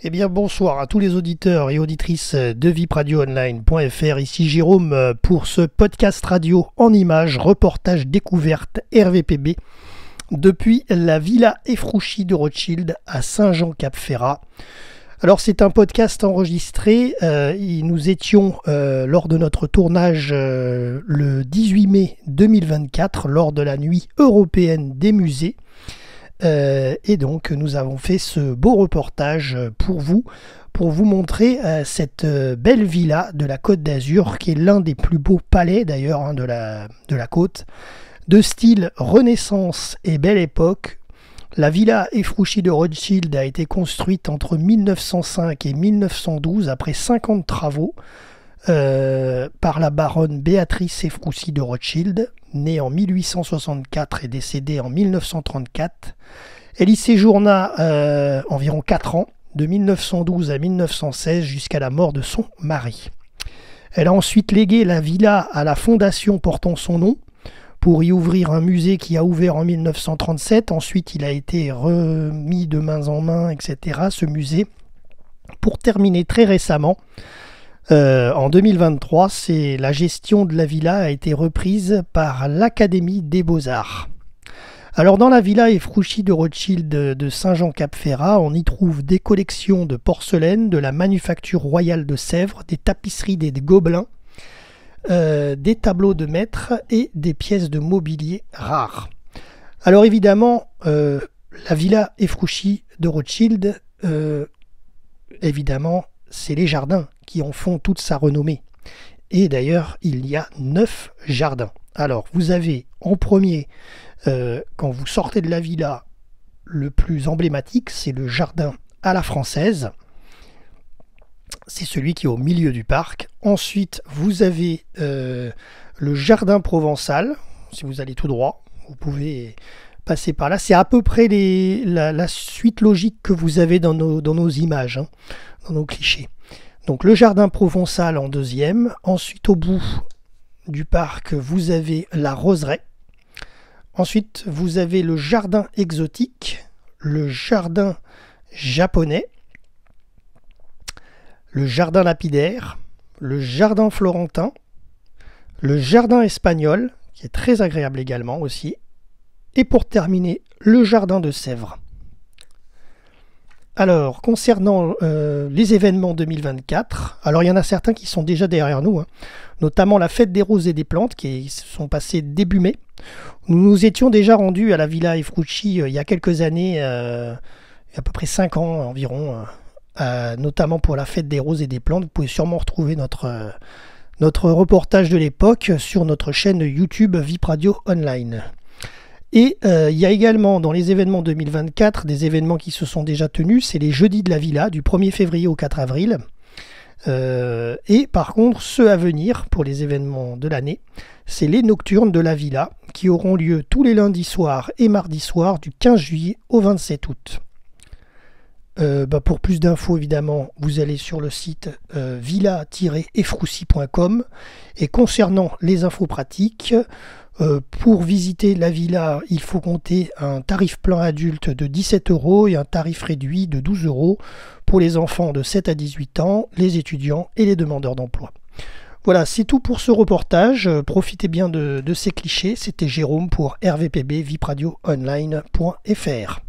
Eh bien bonsoir à tous les auditeurs et auditrices de vipradioonline.fr. Ici Jérôme pour ce podcast radio en images, reportage découverte RVPB depuis la Villa Efrouchi de Rothschild à Saint-Jean-Cap-Ferrat. Alors c'est un podcast enregistré, nous étions lors de notre tournage le 18 mai 2024 lors de la nuit européenne des musées. Et donc nous avons fait ce beau reportage pour vous montrer cette belle villa de la Côte d'Azur qui est l'un des plus beaux palais d'ailleurs de la côte, de style Renaissance et Belle Époque. La Villa Efrouchi de Rothschild a été construite entre 1905 et 1912 après 50 travaux par la baronne Béatrice Efrouchi de Rothschild, née en 1864 et décédée en 1934. Elle y séjourna environ 4 ans, de 1912 à 1916 jusqu'à la mort de son mari. Elle a ensuite légué la villa à la fondation portant son nom pour y ouvrir un musée qui a ouvert en 1937. Ensuite, il a été remis de main en main, etc., ce musée, pour terminer très récemment. En 2023, la gestion de la villa a été reprise par l'Académie des Beaux-Arts. Alors dans la Villa Efrouchi de Rothschild de Saint-Jean-Cap-Ferrat, on y trouve des collections de porcelaine, de la manufacture royale de Sèvres, des tapisseries, des gobelins, des tableaux de maîtres et des pièces de mobilier rares. Alors évidemment, la Villa Efrouchi de Rothschild, évidemment, c'est les jardins qui en font toute sa renommée. Et d'ailleurs, il y a 9 jardins. Alors, vous avez en premier, quand vous sortez de la villa, le plus emblématique, c'est le jardin à la française. C'est celui qui est au milieu du parc. Ensuite, vous avez le jardin provençal. Si vous allez tout droit, vous pouvez passer par là. C'est à peu près la suite logique que vous avez dans nos images, dans nos clichés. Donc le jardin provençal en deuxième. Ensuite, au bout du parc, vous avez la roseraie. Ensuite, vous avez le jardin exotique, le jardin japonais, le jardin lapidaire, le jardin florentin, le jardin espagnol, qui est très agréable également aussi, et pour terminer, le jardin de Sèvres. Alors, concernant les événements 2024, alors il y en a certains qui sont déjà derrière nous, notamment la fête des roses et des plantes qui sont passées début mai. Nous nous étions déjà rendus à la Villa Efrouchi il y a quelques années, il y a à peu près 5 ans environ, notamment pour la fête des roses et des plantes. Vous pouvez sûrement retrouver notre reportage de l'époque sur notre chaîne YouTube VIP Radio Online. Et il y a également dans les événements 2024 des événements qui se sont déjà tenus, c'est les jeudis de la Villa du 1er février au 4 avril. Et par contre, ceux à venir pour les événements de l'année, c'est les nocturnes de la Villa qui auront lieu tous les lundis soirs et mardis soirs du 15 juillet au 27 août. Pour plus d'infos, évidemment, vous allez sur le site villa-efrouchi.com. Et concernant les infos pratiques, pour visiter la villa, il faut compter un tarif plein adulte de 17 € et un tarif réduit de 12 € pour les enfants de 7 à 18 ans, les étudiants et les demandeurs d'emploi. Voilà, c'est tout pour ce reportage. Profitez bien de ces clichés. C'était Jérôme pour RVPB, vipradioonline.fr.